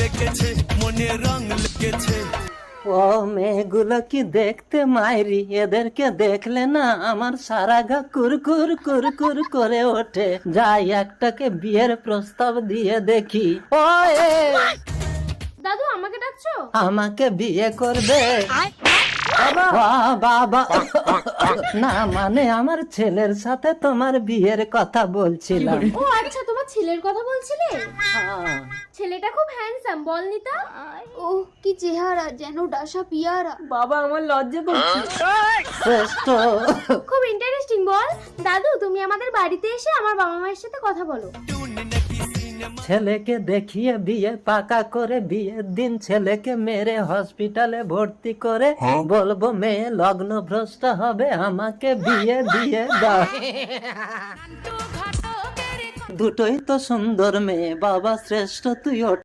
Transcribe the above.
লেগেছে মনে রং লেগেছে। ও মেয়েগুলো কি দেখতে মাইরি, এদেরকে দেখলে না আমার সারা গা কুরকুর কুরকুর করে ওঠে। যাই একটাকে বিয়ের প্রস্তাব দিয়ে দেখি। ও এ, দাদু আমাকে ডাকছো? আমাকে বিয়ে করবে? বাবা না, মানে আমার ছেলের সাথে তোমার বিয়ের কথা বলছিলাম। ও আচ্ছা, তোমার ছেলের কথা বলছিলে? হ্যাঁ। ছেলেটা খুব হ্যান্ডসাম, বল নিতা। ও কি চেহারা, যেন ডাসা পিয়ারা। বাবা আমার লজ্জা করছে। শ্রেষ্ঠ। খুব ইন্টারেস্টিং, বল। দাদু তুমি আমাদের বাড়িতে এসে আমার বাবা মায়ের সাথে কথা বলো। ছেলেকে দেখিয়ে বিয়ে পাকা করে বিয়ের দিন ছেলেকে মেরে হসপিটালে ভর্তি করে বলবো মেয়ে লগ্ন ভ্রষ্ট হবে, আমাকে বিয়ে দিয়ে দাও। দুটোই তো সুন্দর মেয়ে, বাবা শ্রেষ্ঠ তুই